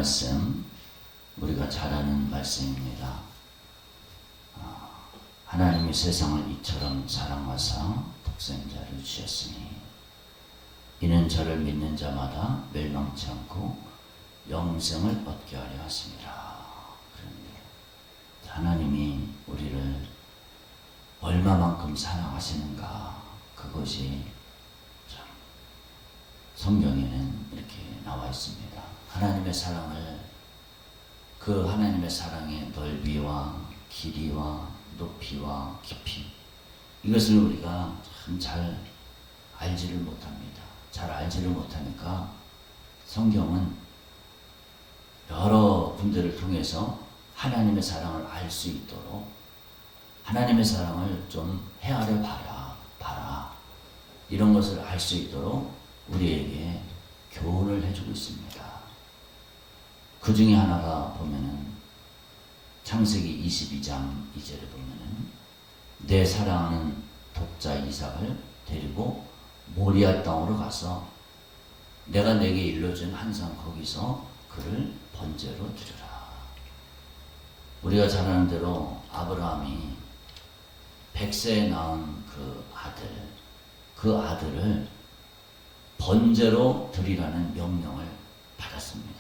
말씀 우리가 잘 아는 말씀입니다. 하나님이 세상을 이처럼 사랑하사 독생자를 주셨으니 이는 저를 믿는 자마다 멸망치 않고 영생을 얻게 하려 하심이라. 그럽니다. 하나님이 우리를 얼마만큼 사랑하시는가, 그것이 참 성경에는 이렇게 나와 있습니다. 하나님의 사랑을, 그 하나님의 사랑의 넓이와 길이와 높이와 깊이, 이것을 우리가 참 잘 알지를 못합니다. 잘 알지를 못하니까 성경은 여러 분들을 통해서 하나님의 사랑을 알 수 있도록, 하나님의 사랑을 좀 헤아려 봐라, 이런 것을 알 수 있도록 우리에게 교훈을 해주고 있습니다. 그 중에 하나가 보면은 창세기 22장 2절에 보면은 내 사랑하는 독자 이삭을 데리고 모리아 땅으로 가서 내가 내게 일러준 한산 거기서 그를 번제로 드려라. 우리가 잘 아는 대로 아브라함이 100세에 낳은 그 아들을 번제로 드리라는 명령을 받았습니다.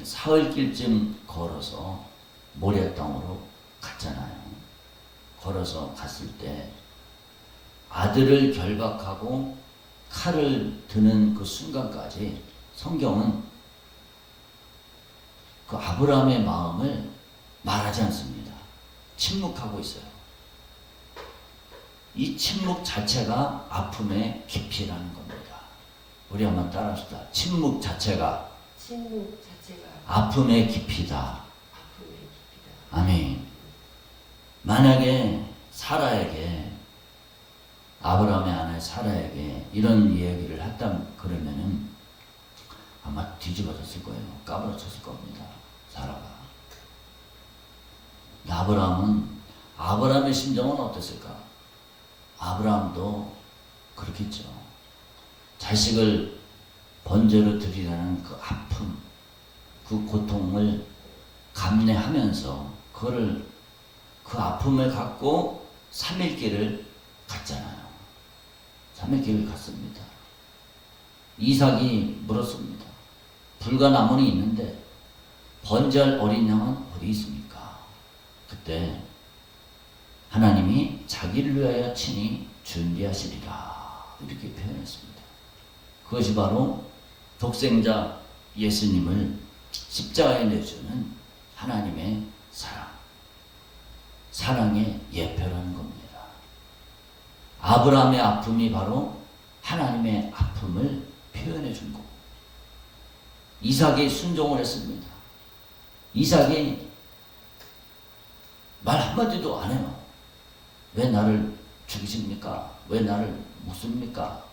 사흘길쯤 걸어서 모리아 땅으로 갔잖아요. 걸어서 갔을 때 아들을 결박하고 칼을 드는 그 순간까지 성경은 그 아브라함의 마음을 말하지 않습니다. 침묵하고 있어요. 이 침묵 자체가 아픔의 깊이라는 겁니다. 우리 한번 따라합시다. 침묵 자체가 아픔의 깊이다. 아멘. 만약에 사라에게, 아브라함의 아내 사라에게 이런 이야기를 했다면 그러면은 아마 뒤집어졌을 거예요. 까무러쳤을 겁니다. 사라가. 아브라함의 심정은 어땠을까? 아브라함도 그렇겠죠. 자식을 번제로 드리라는 그 아픔, 그 고통을 감내하면서 그 아픔을 갖고 3일 길을 갔잖아요. 3일 길을 갔습니다. 이삭이 물었습니다. 불과 나무는 있는데 번제할 어린 양은 어디 있습니까? 그때 하나님이 자기를 위하여 친히 준비하시리라, 이렇게 표현했습니다. 그것이 바로 독생자 예수님을 십자가에 내주는 하나님의 사랑의 예표라는 겁니다. 아브라함의 아픔이 바로 하나님의 아픔을 표현해 준 거고, 이삭이 순종을 했습니다. 이삭이 말 한마디도 안 해요. 왜 나를 죽이십니까? 왜 나를 묻습니까?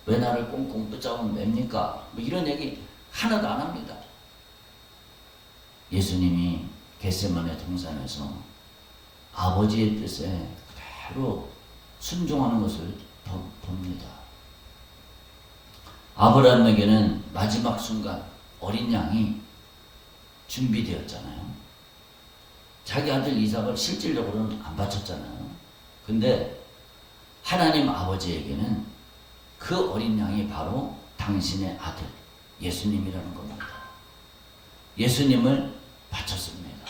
왜 나를 꽁꽁 붙잡아 맵니까? 뭐 이런 얘기 하나도 안 합니다. 예수님이 겟세마네 동산에서 아버지의 뜻에 그대로 순종하는 것을 봅니다. 아브라함에게는 마지막 순간 어린 양이 준비되었잖아요. 자기 아들 이삭을 실질적으로는 안 바쳤잖아요. 근데 하나님 아버지에게는 그 어린 양이 바로 당신의 아들 예수님이라는 겁니다. 예수님을 바쳤습니다.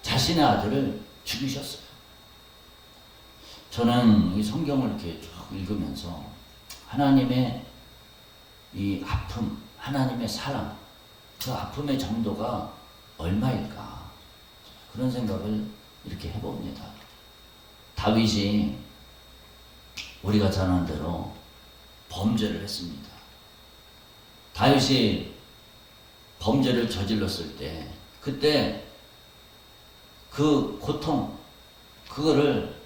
자신의 아들을 죽이셨어요. 저는 이 성경을 이렇게 쭉 읽으면서 하나님의 이 아픔, 하나님의 사랑, 그 아픔의 정도가 얼마일까, 그런 생각을 이렇게 해봅니다. 다윗이 우리가 잘 아는 대로 범죄를 했습니다. 다윗이 범죄를 저질렀을 때, 그때 그 고통, 그거를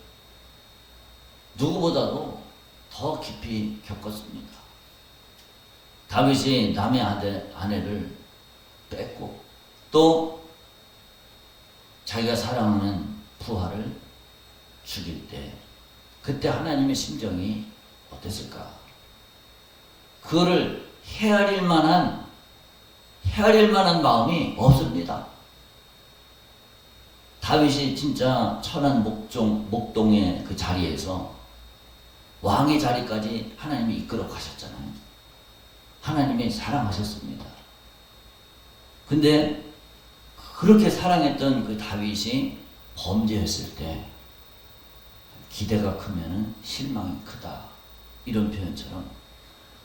누구보다도 더 깊이 겪었습니다. 다윗이 남의 아내를 뺏고 또 자기가 사랑하는 부하를 죽일 때, 그때 하나님의 심정이 어땠을까? 그거를 헤아릴 만한 헤아릴 만한 마음이 없습니다. 다윗이 진짜 천한 목동의 그 자리에서 왕의 자리까지 하나님이 이끌어 가셨잖아요. 하나님이 사랑하셨습니다. 근데 그렇게 사랑했던 그 다윗이 범죄했을 때 기대가 크면은 실망이 크다. 이런 표현처럼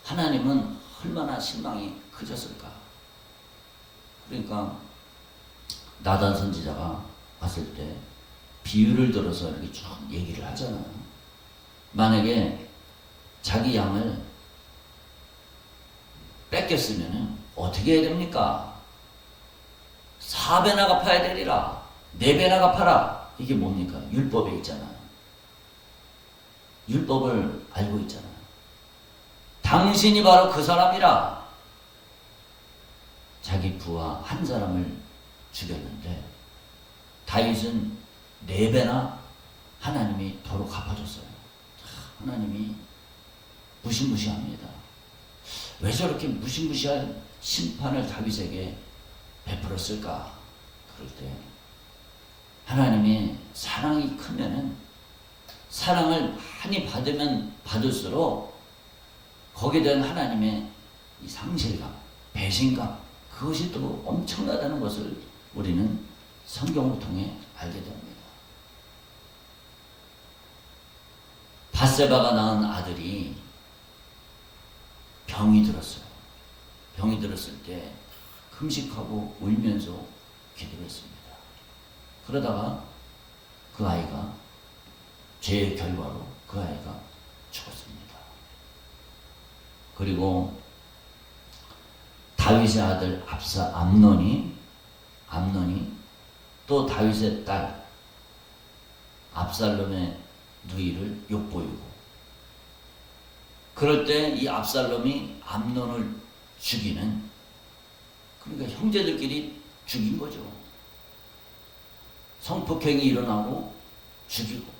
하나님은 얼마나 실망이 크셨을까. 그러니까 나단 선지자가 봤을 때 비유를 들어서 이렇게 쭉 얘기를 하잖아요. 만약에 자기 양을 뺏겼으면 어떻게 해야 됩니까? 4배나 갚아야 되리라. 4배나 갚아라. 이게 뭡니까? 율법에 있잖아요. 율법을 알고 있잖아요. 당신이 바로 그 사람이라. 자기 부하 한 사람을 죽였는데 다윗은 4배나 하나님이 도로 갚아줬어요. 하나님이 무시무시합니다. 왜 저렇게 무시무시한 심판을 다윗에게 베풀었을까? 그럴 때 하나님이 사랑이 크면은 사랑을 많이 받으면 받을수록 거기에 대한 하나님의 이 상실감, 배신감, 그것이 또 엄청나다는 것을 우리는 성경을 통해 알게 됩니다. 밧세바가 낳은 아들이 병이 들었어요. 병이 들었을 때 금식하고 울면서 기도를 했습니다. 그러다가 그 아이가 죄의 결과로 그 아이가 죽었습니다. 그리고 다윗의 아들 암논이 또 다윗의 딸 압살롬의 누이를 욕보이고, 그럴 때 이 압살롬이 암논을 죽이는, 그러니까 형제들끼리 죽인 거죠. 성폭행이 일어나고 죽이고,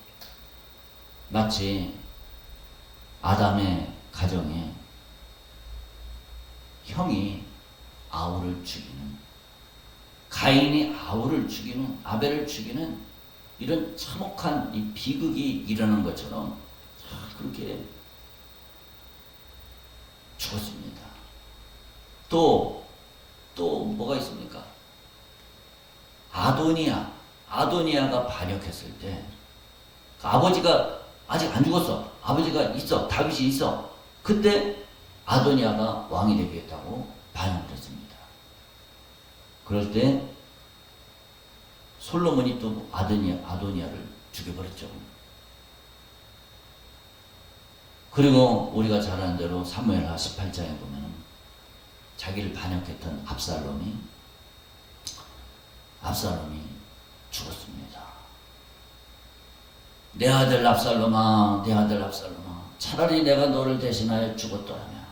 마치 아담의 가정에 형이 아우를 죽이는, 가인이 아우를 죽이는, 아벨을 죽이는 이런 참혹한 이 비극이 일어난 것처럼 그렇게 죽었습니다. 또 뭐가 있습니까? 아도니아가 반역했을 때 아버지가 아직 안 죽었어. 아버지가 있어. 다윗이 있어. 그때 아도니아가 왕이 되겠다고 반역을 했습니다. 그럴 때 솔로몬이 또 아도니아를 죽여버렸죠. 그리고 우리가 잘 아는 대로 사무엘하 18장에 보면 자기를 반역했던 압살롬이 죽었습니다. 내 아들 압살롬아, 차라리 내가 너를 대신하여 죽었더라면.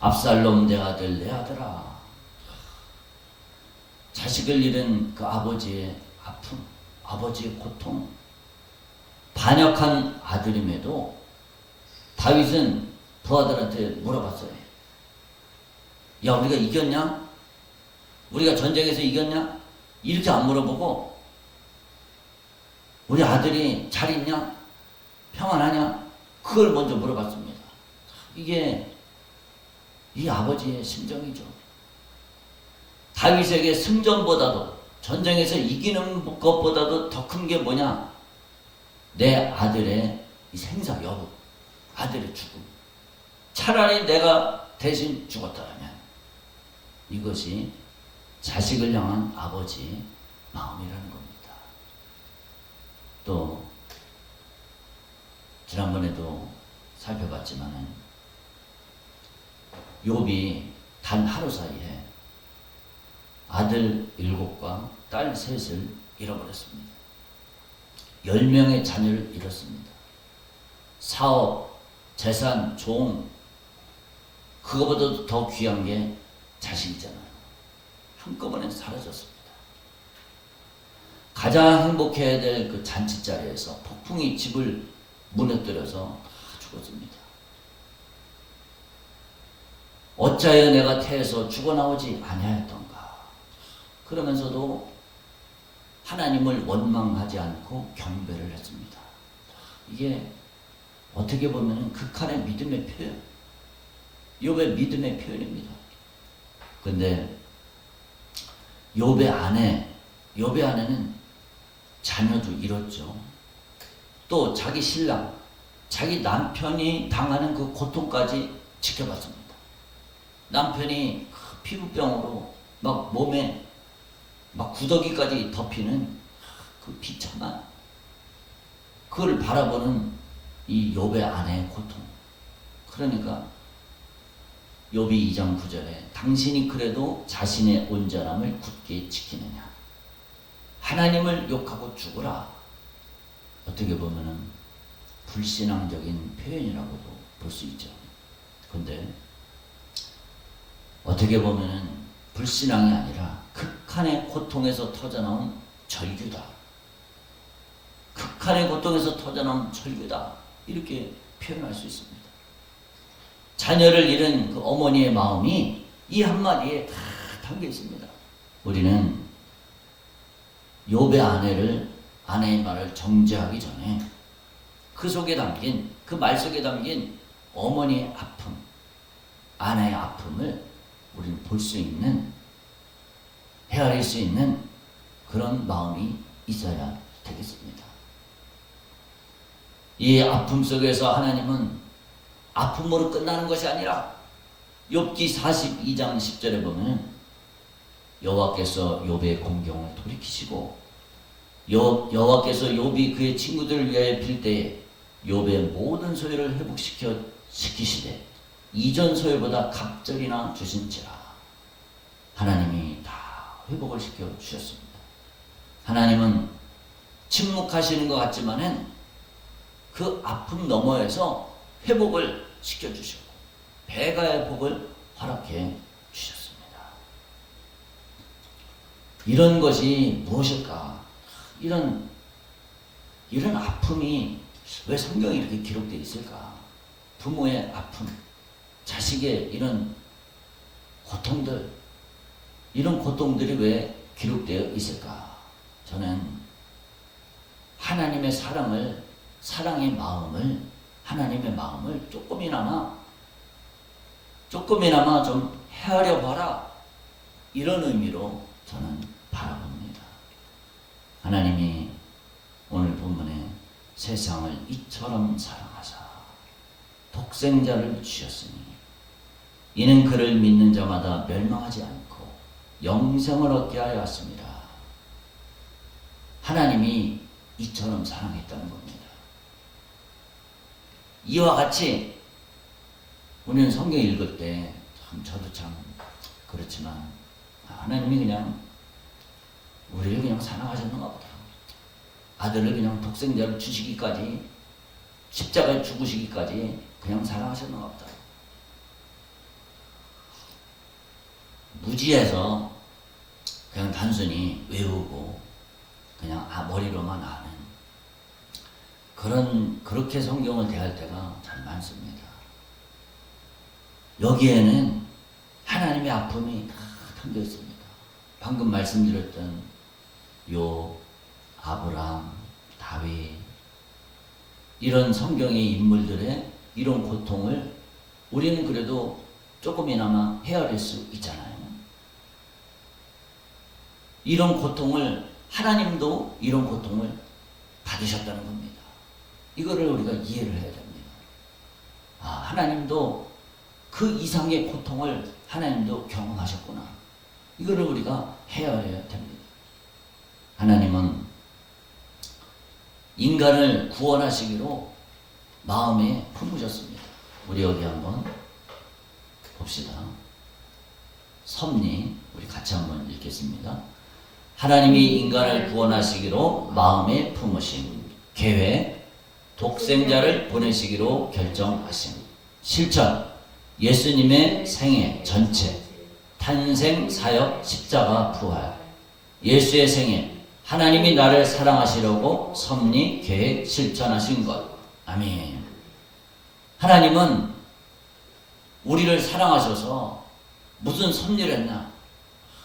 압살롬 내 아들아. 자식을 잃은 그 아버지의 아픔, 아버지의 고통, 반역한 아들임에도 다윗은 부하들한테 물어봤어요. 야, 우리가 이겼냐? 우리가 전쟁에서 이겼냐? 이렇게 안 물어보고 우리 아들이 잘 있냐? 평안하냐? 그걸 먼저 물어봤습니다. 이게 이 아버지의 심정이죠. 다윗에게 승전보다도, 전쟁에서 이기는 것보다도 더 큰 게 뭐냐? 내 아들의 이 생사 여부, 아들의 죽음. 차라리 내가 대신 죽었다면. 이것이 자식을 향한 아버지의 마음이라는 겁니다. 또 지난번에도 살펴봤지만은 욥이 단 하루 사이에 아들 7과 딸 3을 잃어버렸습니다. 10명의 자녀를 잃었습니다. 사업, 재산, 종, 그거보다도 더 귀한 게 자식이잖아요. 한꺼번에 사라졌습니다. 가장 행복해야 될 그 잔치자리에서 폭풍이 집을 무너뜨려서 다 죽었습니다. 어찌하여 내가 태에서 죽어나오지 아니하였던가. 그러면서도 하나님을 원망하지 않고 경배를 했습니다. 이게 어떻게 보면 극한의 믿음의 표현, 욥의 믿음의 표현입니다. 근데 욥의 아내는 자녀도 잃었죠. 또 자기 신랑, 자기 남편이 당하는 그 고통까지 지켜봤습니다. 남편이 피부병으로 막 몸에 막 구더기까지 덮이는 그 비참한, 그걸 바라보는 이 욥의 아내의 고통. 그러니까 욥이 2장 9절에 당신이 그래도 자신의 온전함을 굳게 지키느냐, 하나님을 욕하고 죽으라. 어떻게 보면은 불신앙적인 표현이라고도 볼 수 있죠. 근데 어떻게 보면은 불신앙이 아니라 극한의 고통에서 터져나온 절규다. 극한의 고통에서 터져나온 절규다. 이렇게 표현할 수 있습니다. 자녀를 잃은 그 어머니의 마음이 이 한마디에 다 담겨 있습니다. 우리는 욥의 아내의 말을 정죄하기 전에 그 속에 담긴, 그 말 속에 담긴 어머니의 아픔, 아내의 아픔을 우리는 볼 수 있는, 헤아릴 수 있는 그런 마음이 있어야 되겠습니다. 이 아픔 속에서 하나님은 아픔으로 끝나는 것이 아니라 욥기 42장 10절에 보면 여호와께서 욥의 공경을 돌이키시고 여호와께서 욥이 그의 친구들을 위하여 빌 때에 욥의 모든 소유를 회복시키시되 이전 소유보다 갑절이나 주신지라. 하나님이 다 회복을 시켜 주셨습니다. 하나님은 침묵하시는 것 같지만은 그 아픔 너머에서 회복을 시켜주셨고 배가의 복을 허락해 주셨습니다. 이런 것이 무엇일까? 이런 아픔이 왜 성경에 이렇게 기록되어 있을까? 부모의 아픔, 자식의 이런 고통들, 이런 고통들이 왜 기록되어 있을까? 저는 하나님의 사랑의 마음을, 하나님의 마음을 조금이나마 좀 헤아려 봐라, 이런 의미로 저는 바라봅니다. 하나님이 오늘 본문에 세상을 이처럼 사랑하사 독생자를 주셨으니 이는 그를 믿는 자마다 멸망하지 않고 영생을 얻게 하여 왔습니다. 하나님이 이처럼 사랑했다는 겁니다. 이와 같이 우리는 성경 읽을 때 저도 참 그렇지만 하나님이 그냥 우리를 그냥 사랑하셨는가 보다. 아들을 그냥 독생자를 주시기까지, 십자가에 죽으시기까지 그냥 사랑하셨는가 보다. 무지해서 그냥 단순히 외우고 그냥 머리로만 아는 그렇게 성경을 대할 때가 참 많습니다. 여기에는 하나님의 아픔이 다 담겨 있습니다. 방금 말씀드렸던 욥, 아브라함, 다윗, 이런 성경의 인물들의 이런 고통을 우리는 그래도 조금이나마 헤아릴 수 있잖아요. 이런 고통을, 하나님도 이런 고통을 받으셨다는 겁니다. 이거를 우리가 이해를 해야 됩니다. 하나님도 그 이상의 고통을 하나님도 경험하셨구나. 이거를 우리가 헤아려야 됩니다. 하나님은 인간을 구원하시기로 마음에 품으셨습니다. 우리 여기 한번 봅시다. 섭리 우리 같이 한번 읽겠습니다. 하나님이 인간을 구원하시기로 마음에 품으신 계획, 독생자를 보내시기로 결정하신 실천, 예수님의 생애 전체, 탄생, 사역, 십자가, 부활, 예수의 생애, 하나님이 나를 사랑하시려고 섭리, 계획, 실천하신 것. 아멘. 하나님은 우리를 사랑하셔서 무슨 섭리를 했나?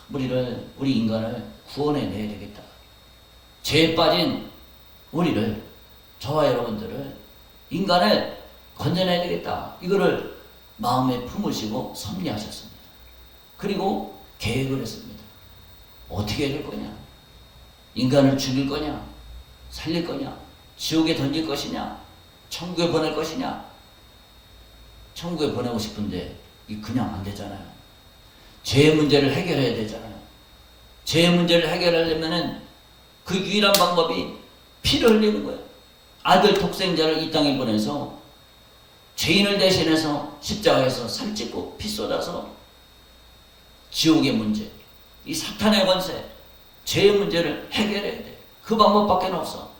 우리 인간을 구원해내야 되겠다. 죄에 빠진 우리를, 저와 여러분들을, 인간을 건져내야 되겠다. 이거를 마음에 품으시고 섭리하셨습니다. 그리고 계획을 했습니다. 어떻게 될 거냐? 인간을 죽일 거냐? 살릴 거냐? 지옥에 던질 것이냐? 천국에 보낼 것이냐? 천국에 보내고 싶은데 이 그냥 안 되잖아요. 죄의 문제를 해결해야 되잖아요. 죄의 문제를 해결하려면은 그 유일한 방법이 피를 흘리는 거예요. 아들 독생자를 이 땅에 보내서 죄인을 대신해서 십자가에서 살찌고 피 쏟아서 지옥의 문제, 이 사탄의 권세, 죄의 문제를 해결해야 돼. 그 방법밖에 없어.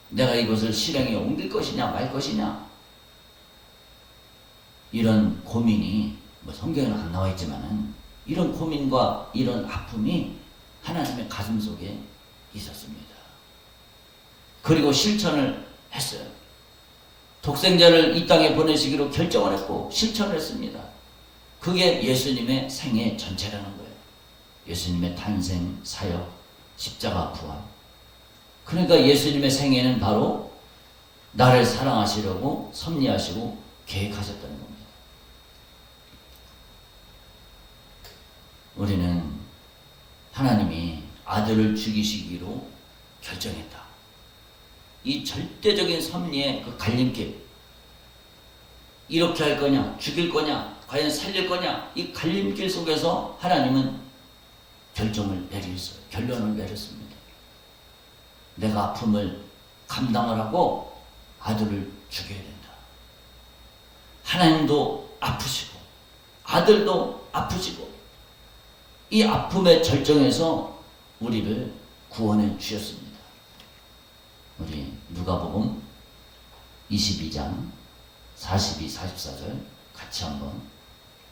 내가 이것을 실행에 옮길 것이냐 말 것이냐, 이런 고민이 뭐 성경에는 안 나와 있지만은 이런 고민과 이런 아픔이 하나님의 가슴 속에 있었습니다. 그리고 실천을 했어요. 독생자를 이 땅에 보내시기로 결정을 했고 실천을 했습니다. 그게 예수님의 생애 전체라는 거예요. 예수님의 탄생, 사역, 십자가, 부활. 그러니까 예수님의 생애는 바로 나를 사랑하시려고 섭리하시고 계획하셨다는 겁니다. 우리는 하나님이 아들을 죽이시기로 결정했다. 이 절대적인 섭리의 그 갈림길, 이렇게 할 거냐, 죽일 거냐, 과연 살릴 거냐, 이 갈림길 속에서 하나님은 결정을 내렸어요. 결론을 내렸습니다. 내가 아픔을 감당을 하고 아들을 죽여야 된다. 하나님도 아프시고 아들도 아프시고 이 아픔의 절정에서 우리를 구원해 주셨습니다. 우리 누가복음 22장 42, 44절 같이 한번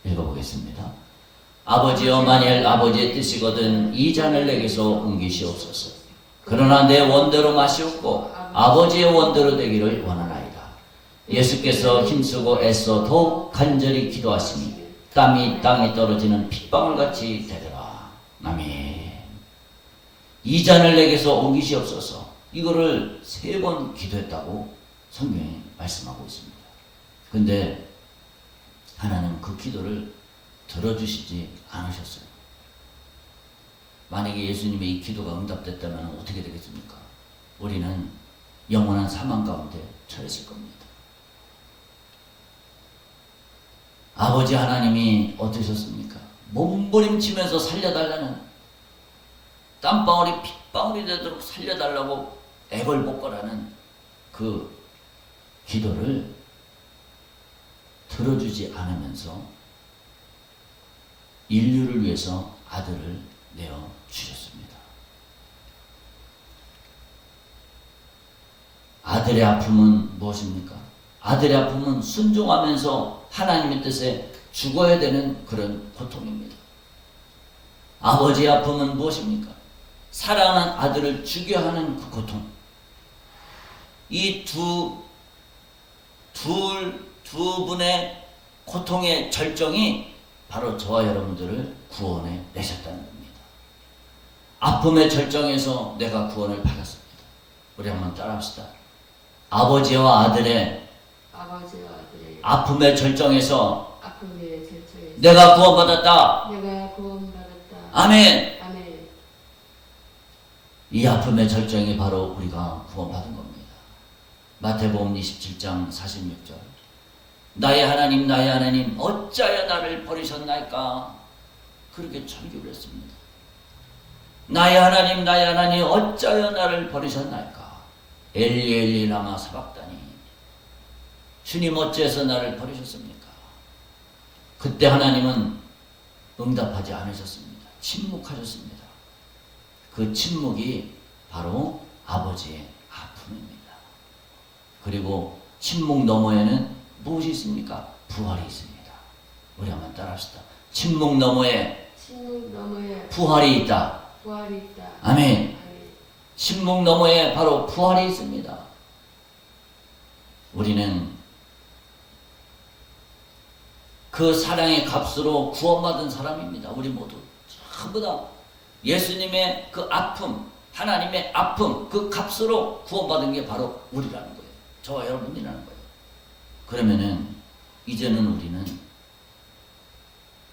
읽어보겠습니다. 아버지여, 만일 아버지의 뜻이거든 이 잔을 내게서 옮기시옵소서. 그러나 내 원대로 마시옵고 아버지의 원대로 되기를 원하나이다. 예수께서 힘쓰고 애써 더욱 간절히 기도하시니 땀이 땅에 떨어지는 핏방울같이 되더라. 아멘. 이 잔을 내게서 옮기시옵소서. 이거를 3번 기도했다고 성경에 말씀하고 있습니다. 근데 하나님 그 기도를 들어주시지 않으셨어요. 만약에 예수님의 이 기도가 응답됐다면 어떻게 되겠습니까? 우리는 영원한 사망 가운데 처했을 겁니다. 아버지 하나님이 어떠셨습니까? 몸부림치면서 살려달라는, 땀방울이 핏방울이 되도록 살려달라고 애걸복걸하는 그 기도를 들어주지 않으면서 인류를 위해서 아들을 내어 주셨습니다. 아들의 아픔은 무엇입니까? 아들의 아픔은 순종하면서 하나님의 뜻에 죽어야 되는 그런 고통입니다. 아버지의 아픔은 무엇입니까? 사랑하는 아들을 죽여야 하는 그 고통. 이 두 분의 고통의 절정이 바로 저와 여러분들을 구원해 내셨다는 겁니다. 아픔의 절정에서 내가 구원을 받았습니다. 우리 한번 따라합시다. 아버지와 아들의 아픔의 절정에서 내가 구원받았다. 아멘. 이 아픔의 절정이 바로 우리가 구원받은 겁니다. 마태복음 27장 46절. 나의 하나님, 나의 하나님, 어찌하여 나를 버리셨나이까? 그렇게 절규를 했습니다. 나의 하나님, 나의 하나님, 어찌하여 나를 버리셨나이까? 엘리 엘리 라마 사박다니. 주님, 어찌해서 나를 버리셨습니까? 그때 하나님은 응답하지 않으셨습니다. 침묵하셨습니다. 그 침묵이 바로 아버지의 아픔입니다. 그리고 침묵 너머에는 무엇이 있습니까? 부활이 있습니다. 우리 한번 따라합시다. 침묵 너머에 부활이 있다. 아멘. 침묵 너머에 바로 부활이 있습니다. 우리는 그 사랑의 값으로 구원받은 사람입니다. 우리 모두 전부 다 예수님의 그 아픔, 하나님의 아픔, 그 값으로 구원받은 게 바로 우리라는 거예요. 저와 여러분이라는 거예요. 그러면은 이제는 우리는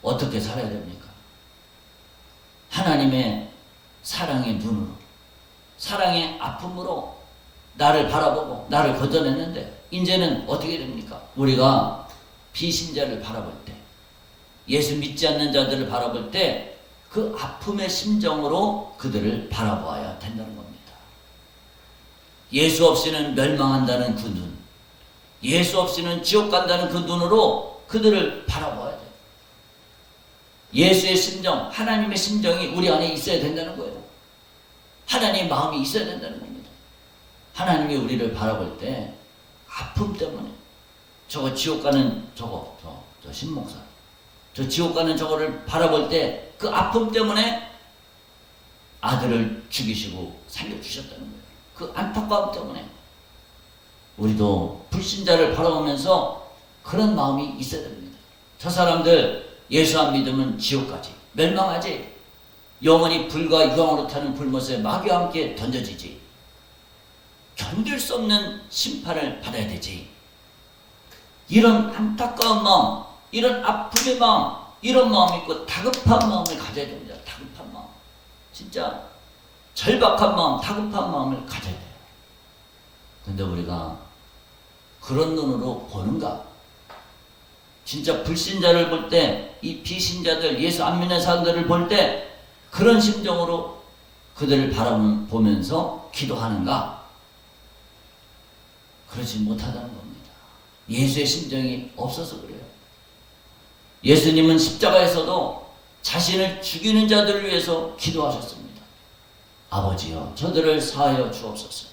어떻게 살아야 됩니까? 하나님의 사랑의 눈으로, 사랑의 아픔으로 나를 바라보고 나를 걷어냈는데 이제는 어떻게 됩니까? 우리가 비신자를 바라볼 때, 예수 믿지 않는 자들을 바라볼 때 그 아픔의 심정으로 그들을 바라보아야 된다는 겁니다. 예수 없이는 멸망한다는 그 눈, 예수 없이는 지옥 간다는 그 눈으로 그들을 바라보아야 돼요. 예수의 심정, 하나님의 심정이 우리 안에 있어야 된다는 거예요. 하나님의 마음이 있어야 된다는 겁니다. 하나님이 우리를 바라볼 때 아픔 때문에 저거 지옥 가는 저 신목사, 저 지옥 가는 저거를 바라볼 때 그 아픔 때문에 아들을 죽이시고 살려주셨다는 거예요. 그 안타까움 때문에 우리도 불신자를 바라보면서 그런 마음이 있어야 됩니다. 저 사람들 예수 안 믿으면 지옥 가지, 멸망하지, 영원히 불과 유황으로 타는 불못에 마귀와 함께 던져지지, 견딜 수 없는 심판을 받아야 되지. 이런 안타까운 마음, 이런 아픔의 마음, 이런 마음이 있고 다급한 마음을 가져야 됩니다. 다급한 마음, 진짜 절박한 마음, 다급한 마음을 가져야 돼요. 근데 우리가 그런 눈으로 보는가? 진짜 불신자를 볼 때, 이 비신자들, 예수 안 믿는 사람들을 볼 때 그런 심정으로 그들을 바라보면서 기도하는가? 그러지 못하다는 겁니다. 예수의 심정이 없어서 그래요. 예수님은 십자가에서도 자신을 죽이는 자들을 위해서 기도하셨습니다. 아버지여, 저들을 사하여 주옵소서.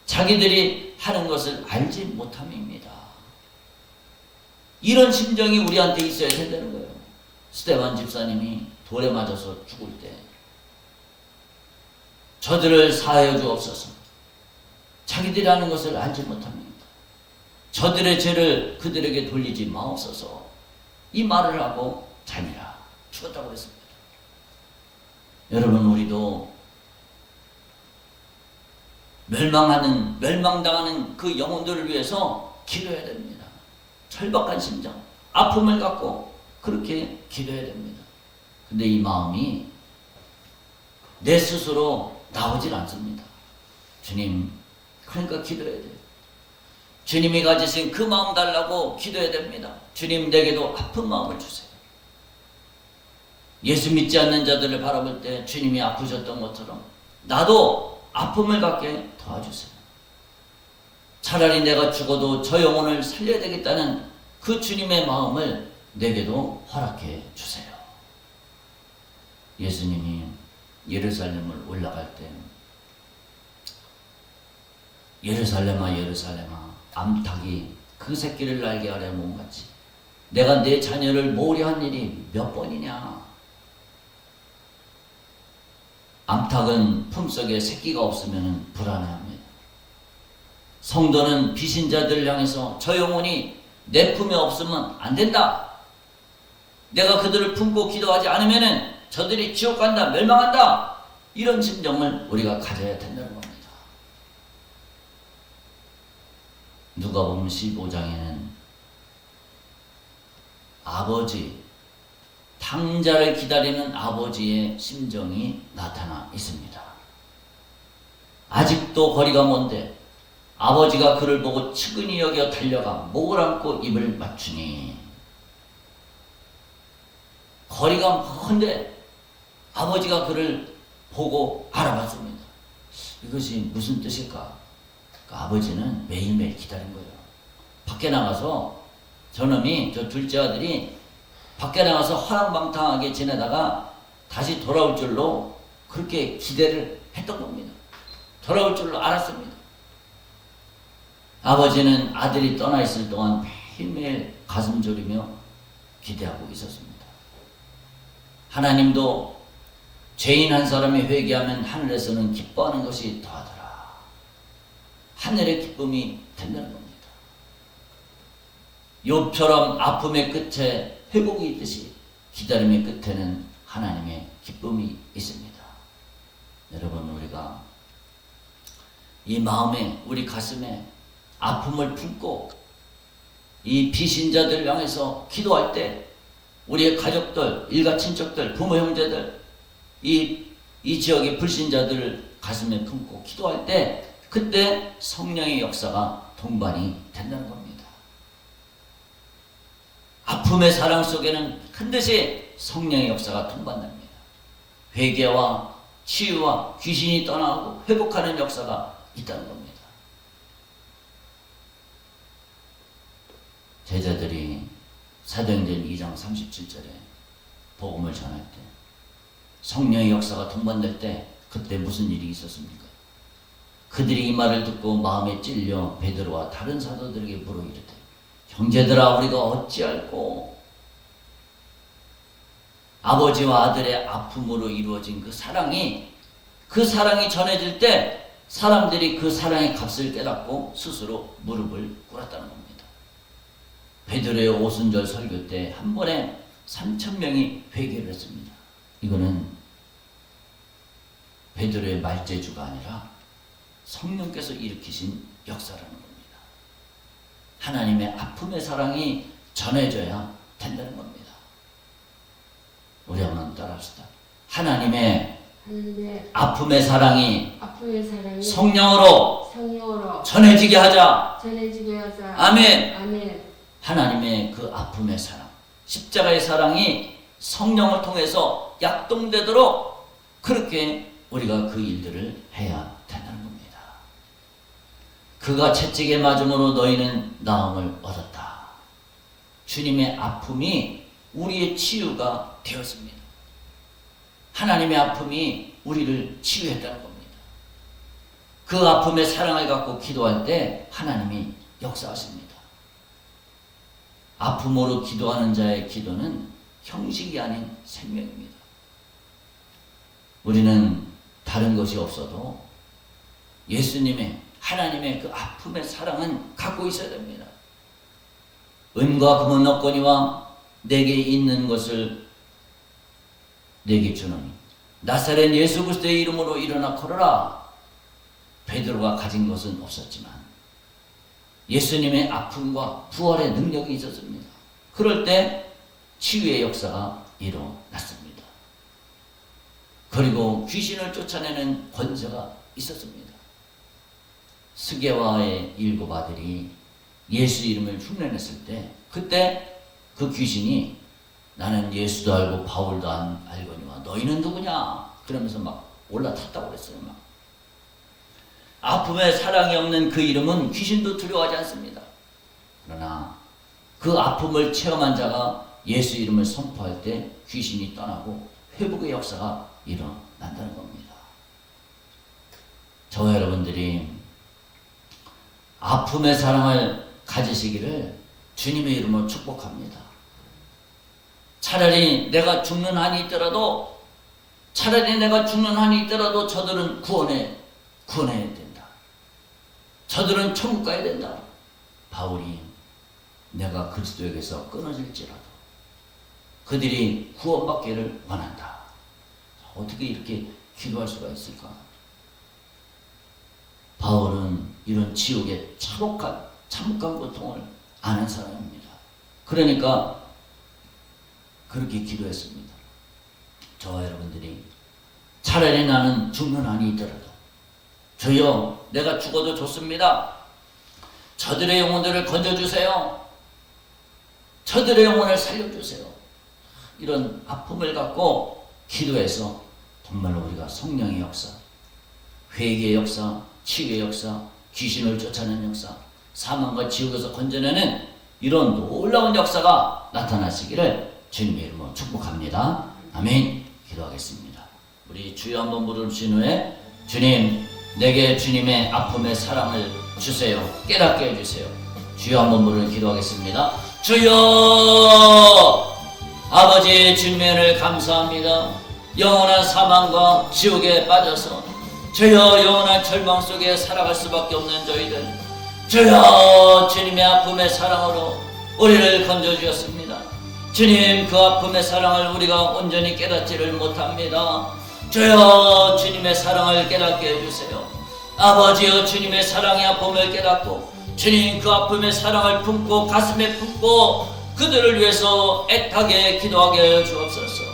자기들이 하는 것을 알지 못함입니다. 이런 심정이 우리한테 있어야 된다는 거예요. 스데반 집사님이 돌에 맞아서 죽을 때 저들을 사하여 주옵소서. 자기들이 하는 것을 알지 못합니다. 저들의 죄를 그들에게 돌리지 마옵소서. 이 말을 하고 잠이라 죽었다고 했습니다. 여러분, 우리도 멸망당하는 그 영혼들을 위해서 기도해야 됩니다. 절박한 심정, 아픔을 갖고 그렇게 기도해야 됩니다. 근데 이 마음이 내 스스로 나오질 않습니다. 주님, 그러니까 기도해야 돼요. 주님이 가지신 그 마음 달라고 기도해야 됩니다. 주님, 내게도 아픈 마음을 주세요. 예수 믿지 않는 자들을 바라볼 때 주님이 아프셨던 것처럼 나도 아픔을 갖게 도와주세요. 차라리 내가 죽어도 저 영혼을 살려야 되겠다는 그 주님의 마음을 내게도 허락해 주세요. 예수님이 예루살렘을 올라갈 때 예루살렘아 예루살렘아 암탉이 그 새끼를 날개 아래 몸같이 내가 내 자녀를 모으려 한 일이 몇 번이냐. 암탉은 품속에 새끼가 없으면 불안해합니다. 성도는 비신자들을 향해서 저 영혼이 내 품에 없으면 안 된다. 내가 그들을 품고 기도하지 않으면 저들이 지옥 간다, 멸망한다. 이런 심정을 우리가 가져야 된다는 겁니다. 누가복음 15장에는 아버지, 탕자를 기다리는 아버지의 심정이 나타나 있습니다. 아직도 거리가 먼데 아버지가 그를 보고 측은히 여겨 달려가 목을 안고 입을 맞추니. 거리가 먼데 아버지가 그를 보고 알아봤습니다. 이것이 무슨 뜻일까? 아버지는 매일매일 기다린 거예요. 밖에 나가서 저놈이, 저 둘째 아들이 밖에 나가서 허랑방탕하게 지내다가 다시 돌아올 줄로 그렇게 기대를 했던 겁니다. 돌아올 줄로 알았습니다. 아버지는 아들이 떠나 있을 동안 매일매일 가슴 졸이며 기대하고 있었습니다. 하나님도 죄인 한 사람이 회개하면 하늘에서는 기뻐하는 것이 더하더라. 하늘의 기쁨이 된다는 겁니다. 욥처럼 아픔의 끝에 회복이 있듯이 기다림의 끝에는 하나님의 기쁨이 있습니다. 여러분, 우리가 이 마음에, 우리 가슴에 아픔을 품고 이 비신자들 향해서 기도할 때 우리의 가족들, 일가 친척들, 부모 형제들, 이 지역의 불신자들을 가슴에 품고 기도할 때 그때 성령의 역사가 동반이 된다는 겁니다. 아픔의 사랑 속에는 반드시 성령의 역사가 동반됩니다. 회개와 치유와 귀신이 떠나고 회복하는 역사가 있다는 겁니다. 제자들이 사도행전 2장 37절에 복음을 전할 때 성령의 역사가 동반될 때 그때 무슨 일이 있었습니까? 그들이 이 말을 듣고 마음에 찔려 베드로와 다른 사도들에게 물어 이르되 형제들아 우리가 어찌할꼬? 아버지와 아들의 아픔으로 이루어진 그 사랑이 전해질 때 사람들이 그 사랑의 값을 깨닫고 스스로 무릎을 꿇었다는 겁니다. 베드로의 오순절 설교 때 한 번에 3,000명이 회개를 했습니다. 이거는 베드로의 말재주가 아니라 성령께서 일으키신 역사라는 겁니다. 하나님의 아픔의 사랑이 전해져야 된다는 겁니다. 우리 한번 따라합시다. 하나님의 아픔의 사랑이 성령으로 전해지게 하자. 아멘. 하나님의 그 아픔의 사랑, 십자가의 사랑이 성령을 통해서 약동되도록 그렇게 우리가 그 일들을 해야 된다는 겁니다. 그가 채찍에 맞음으로 너희는 나음을 얻었다. 주님의 아픔이 우리의 치유가 되었습니다. 하나님의 아픔이 우리를 치유했다는 겁니다. 그 아픔의 사랑을 갖고 기도할 때 하나님이 역사하십니다. 아픔으로 기도하는 자의 기도는 형식이 아닌 생명입니다. 우리는 다른 것이 없어도 예수님의, 하나님의 그 아픔의 사랑은 갖고 있어야 됩니다. 은과 금은 없거니와 내게 있는 것을 내게 주노니 나사렛 예수 그리스도의 이름으로 일어나 걸어라. 베드로가 가진 것은 없었지만 예수님의 아픔과 부활의 능력이 있었습니다. 그럴 때 치유의 역사가 일어났습니다. 그리고 귀신을 쫓아내는 권세가 있었습니다. 스게와의 7 아들이 예수 이름을 흉내냈을 때 그때 그 귀신이 나는 예수도 알고 바울도 알거니와 너희는 누구냐? 그러면서 막 올라탔다고 그랬어요. 막. 아픔에 사랑이 없는 그 이름은 귀신도 두려워하지 않습니다. 그러나 그 아픔을 체험한 자가 예수 이름을 선포할 때 귀신이 떠나고 회복의 역사가 일어난다는 겁니다. 저와 여러분들이 아픔의 사랑을 가지시기를 주님의 이름으로 축복합니다. 차라리 내가 죽는 한이 있더라도 저들은 구원해야 된다. 저들은 천국 가야 된다. 바울이 내가 그리스도에게서 끊어질지라도 그들이 구원받기를 원한다. 어떻게 이렇게 기도할 수가 있을까? 바울은 이런 지옥의 참혹한 고통을 아는 사람입니다. 그러니까 그렇게 기도했습니다. 저와 여러분들이 차라리 나는 죽는 한이 있더라도 주여 내가 죽어도 좋습니다. 저들의 영혼들을 건져주세요. 저들의 영혼을 살려주세요. 이런 아픔을 갖고 기도해서 정말로 우리가 성령의 역사, 회개의 역사, 치유의 역사, 귀신을 쫓아내는 역사, 사망과 지옥에서 건져내는 이런 놀라운 역사가 나타나시기를 주님의 이름으로 축복합니다. 아멘. 기도하겠습니다. 우리 주여 한번 부르신 후에 주님 내게 주님의 아픔의 사랑을 주세요. 깨닫게 해주세요. 주여 한번 부르는 기도하겠습니다. 주여 아버지 주님의 은혜를 감사합니다. 영원한 사망과 지옥에 빠져서 주여 영원한 절망 속에 살아갈 수밖에 없는 저희들 주여 주님의 아픔의 사랑으로 우리를 건져주셨습니다. 주님, 그 아픔의 사랑을 우리가 온전히 깨닫지를 못합니다. 주여, 주님의 사랑을 깨닫게 해주세요. 아버지여, 주님의 사랑의 아픔을 깨닫고 주님 그 아픔의 사랑을 품고 가슴에 품고 그들을 위해서 애타게 기도하게 하여 주옵소서.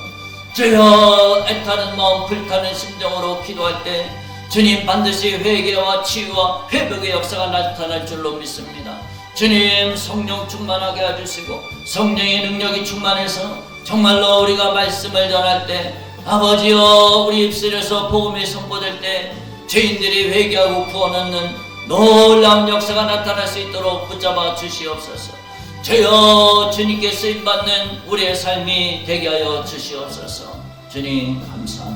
주여, 애타는 마음 불타는 심정으로 기도할 때 주님 반드시 회개와 치유와 회복의 역사가 나타날 줄로 믿습니다. 주님, 성령 충만하게 해주시고 성령의 능력이 충만해서 정말로 우리가 말씀을 전할 때 아버지여, 우리 입술에서 복음이 선포될 때 죄인들이 회개하고 구원 얻는 놀라운 역사가 나타날 수 있도록 붙잡아 주시옵소서. 주여, 주님께 쓰임받는 우리의 삶이 되게 하여 주시옵소서. 주님 감사합니다.